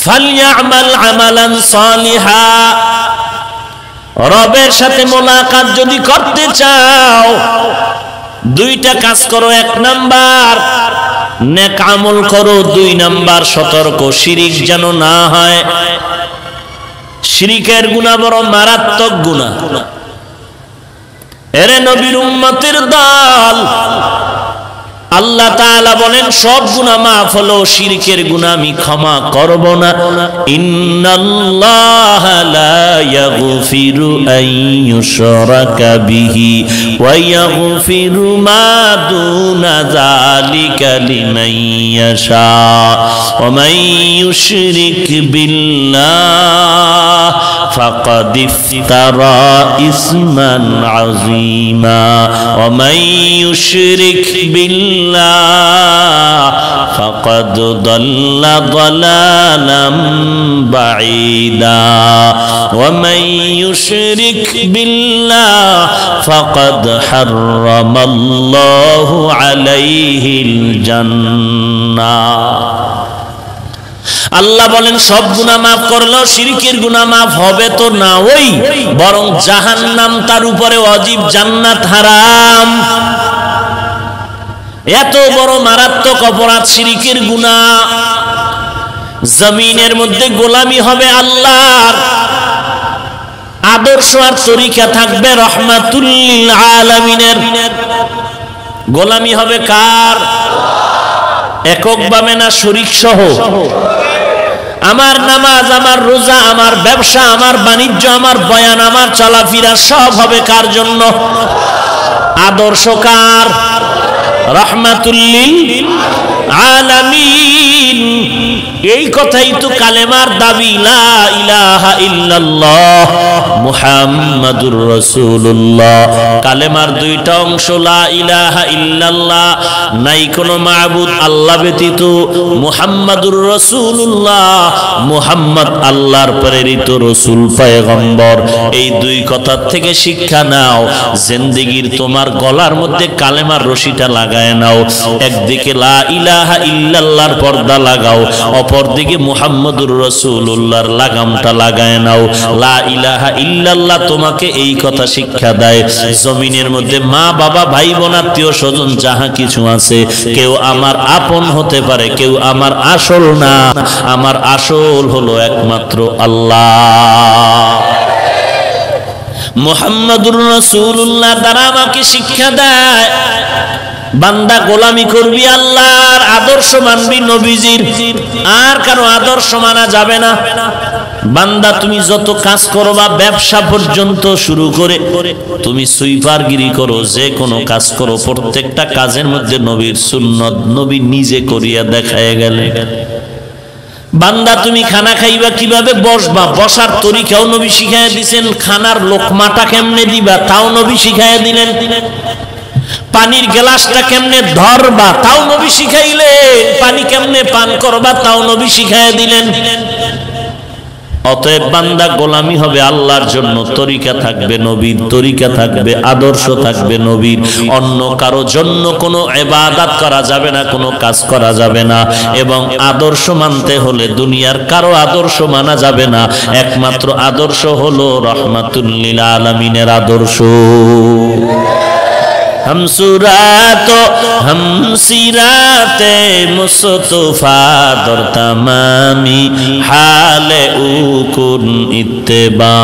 ফালইআমাল আমালান সালিহা, রবের সাথে মোলাকাত যদি করতে চাও দুইটা কাজ করো। এক নাম্বার নেক আমল করো, দুই নাম্বার সতর্ক শিরিক যেন না হয়। শিরিকের গুনাহ বড় মারাত্মক গুনাহ। এরে নবীর উম্মতের দল, আল্লাহ তাআলা বলেন সব গুনাহ মাফ হলো, শিরকের গুনাহ আমি ক্ষমা করব না। ইন্নাল্লাহা লা ইয়াগফিরু আন ইউশরাকা বিহি ওয়া ইয়াগফিরু মা দুনা যালিকা লিমান ইয়াশা ওয়া মান ইউশরিক বিল্লাহ ফাকাদ ইফতারা ইসমান আযীমা ওয়া মান ইউশরিক বিল্লাহ فقد ضل ضلالا بعيدا ومن يشرك بالله فقد حرم الله عليه الجنة। আল্লাহ বলেন সব গুনাহ মাফ করলেও শিরকের গুনাহ মাফ হবে তো না, ওই বরং জাহান্নাম তার উপরে ওয়াজিব, জান্নাত হারাম। এত বড় মারাত্মক অপরাধ শিরকের গুনাহ। জমিনের মধ্যে গোলামি হবে আল্লাহর, আদর্শ আর তরিকা থাকবে রহমাতুল লিল আলামিনের। গোলামি হবে কার? এককভাবে না শরীক সহ? আমার নামাজ, আমার রোজা, আমার ব্যবসা, আমার বাণিজ্য, আমার বয়ান, আমার চলাফেরা সব হবে কার জন্য? আদর্শ কার? রহমাতুল লিল আলামিন। এই কথাই তো কালেমার দাবি, লা ইলাহা ইল্লাল্লাহ মুহাম্মাদুর রাসূলুল্লাহ। কালেমার দুইটা অংশ, লা ইলাহা ইল্লাল্লাহ, নাই কোনো মাবুদ আল্লাহ ব্যতীত, মুহাম্মাদুর রাসূলুল্লাহ, মুহাম্মদ আল্লাহর প্রেরিত রাসূল পয়গম্বর। এই দুই কথার থেকে শিক্ষা নাও, জিন্দেগীর তোমার গলার মধ্যে কালেমার রশিটা লাগায় নাও। একদিকে লা ইলাহা ইল্লাল্লাহর পর্দা লাগাও, অপরদিকে মুহাম্মদুর রাসূলুল্লাহর লাগামটা লাগায় নাও। লা ইলাহা ইল্লাল্লাহ তোমাকে এই কথা শিক্ষা দেয়, জমিনের মধ্যে মা বাবা ভাই বোন আত্মীয় স্বজন যাহা কিছু আছে, কেউ আমার আপন হতে পারে, কেউ আমার আসল না। আমার আসল হলো একমাত্র আল্লাহ। মুহাম্মদুর রাসূলুল্লাহ দ্বারা আমাকে শিক্ষা দেয়, বান্দা গোলামি করবি আল্লাহর, আদর্শ মানবি নবীজির, আর কারো আদর্শ মানা যাবে না। বান্দা তুমি যত কাজ করো, বা ব্যবসা পর্যন্ত শুরু করে তুমি সুইপারগিরি করো, যে কোনো কাজ করো, প্রত্যেকটা কাজের মধ্যে নবীর সুন্নত, নবী নিজে করিয়া দেখায় গেলেন। বান্দা তুমি খানা খাইবা কিভাবে বসবা, বসার তরিকাও নবী শিখাইয়া দিয়েছেন। খানার লোকমাটা কেমনে দিবা তাও নবী শিখাইয়া দিলেন। পানির গ্লাসটা কেমনে ধরবা তাও নবী শিখাইলেন। পানি কেমনে পান করবা তাও নবী শিখাইয়া দিলেন। অতএব বান্দা গোলামি হবে আল্লাহর জন্য, তরিকা থাকবে নবীর, তরিকা থাকবে, আদর্শ থাকবে নবীর। অন্য কারো জন্য কোনো ইবাদত করা যাবে না, কোনো কাজ করা যাবে না। এবং আদর্শ মানতে হলে দুনিয়ার কারো আদর্শ মানা যাবে না, একমাত্র আদর্শ হলো রহমাতুল লিল আলামিনের আদর্শ। हम सुरातो हम सिराते मुस्तफा दर तमामी हाले उकुन इत्तेबा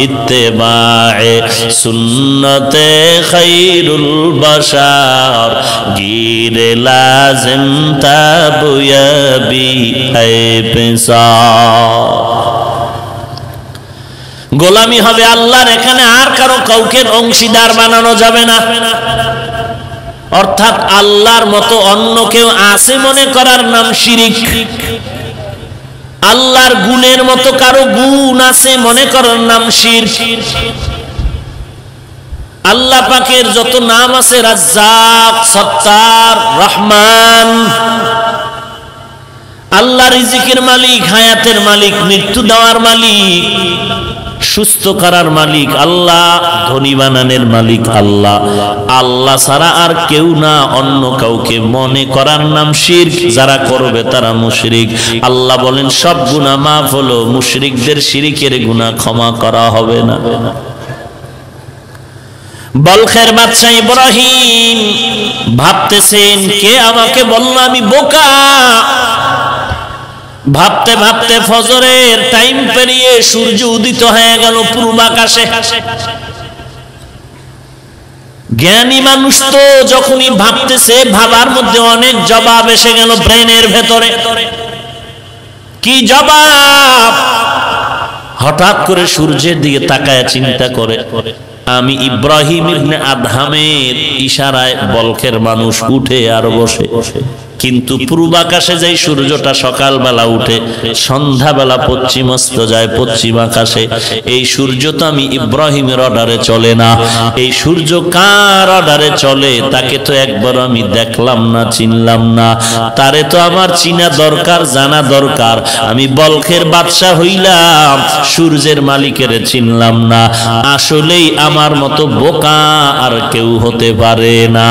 इत्तेबाए सुन्नते खैरुल बशार गिरे लाजिम ताबुयाबी ऐ पेशा। গোলামি হবে আল্লাহর, এখানে আর কারো কাউকে অংশীদার বানানো যাবে না। অর্থাৎ আল্লাহর মতো অন্য কেউ আছে মনে করার নাম শিরিক। আল্লাহর গুণের মতো কারো গুণ আছে মনে করার নাম শিরক। আল্লাহ পাকের যত নাম আছে, রাজ্জাক, সত্তার, রহমান, আল্লাহ রিজিকের মালিক, হায়াতের মালিক, মৃত্যু দেওয়ার মালিক, সুস্থ করার মালিক আল্লাহ, ধনী বানানোর মালিক আল্লাহ। আল্লাহ ছাড়া আর কেউ না, অন্য কাউকে মনে করার নাম শিরক। যারা করবে তারা মুশরিক। আল্লাহ বলেন সব গুনাহ মাফ হলো, মুশরিকদের শিরকের গুনাহ ক্ষমা করা হবে না। বলখের বাদশা ইব্রাহিম ভাবতেছেন, কে আমাকে বলল আমি বোকা। ভাবতে ভাবতে ফজরের টাইম পেরিয়ে সূর্য উদিত হয়ে গেল পূর্বাকাশে। জ্ঞানী মানুষ তো যখনই ভাবতেছে, ভাবার মধ্যে অনেক জবাব এসে গেল ব্রেনের ভেতরে। কি জবাব? হঠাৎ করে সূর্যের দিকে তাকায় চিন্তা করে, আমি ইব্রাহিম ইবনে আদহামের ইশারায় বলখের মানুষ উঠে আর বসে, কিন্তু পূর্বাকাশে যেই সূর্যটা সকালবেলা উঠে সন্ধ্যাবেলা পশ্চিমস্ত যায় পশ্চিম আকাশে, এই সূর্য তো আমি ইব্রাহিমের অর্ডারে চলে না। এই সূর্য কার অর্ডারে চলে? তাকে তো একবার আমি দেখলাম না, চিনলাম না। তারে তো আমার চিনা দরকার, জানা দরকার। আমি বলখের বাদশা হইলাম, সূর্যের মালিকের চিনলাম না। আসলেই আমার মতো বোকা আর কেউ হতে পারে না।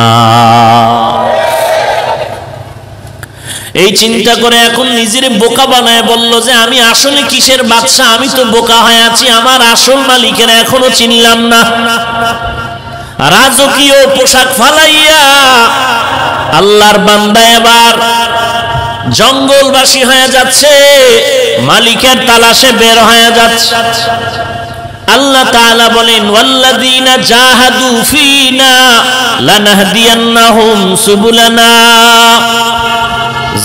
এই চিন্তা করে এখন নিজের বোকা বানায় বলল যে আমি আসলে কিসের বাদশা? আমি তো বোকা হয়ে আছি, আমার আসল মালিকের এখনো চিনলাম না। রাজকীয় পোশাক ফালাইয়া আল্লাহর বান্দা এবার জঙ্গলবাসী হয়ে যাচ্ছে, মালিকের তালাশে বের হয়ে যাচ্ছে। আল্লাহ তাআলা বলেন, ওয়াল্লাযীনা জাহাদু ফীনা লানাহদিয়ান্নাহুম সুবুলানা।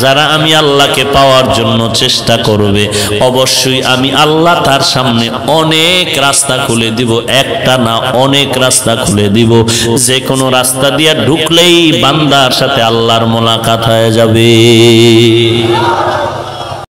যারা আমি আল্লাহকে পাওয়ার জন্য চেষ্টা করবে, অবশ্যই আমি আল্লাহ তার সামনে অনেক রাস্তা খুলে দিব। একটা না, অনেক রাস্তা খুলে দিব। যে কোনো রাস্তা দিয়ে ঢুকলেই বান্দার সাথে আল্লাহর মোলাকাত হয়ে যাবে।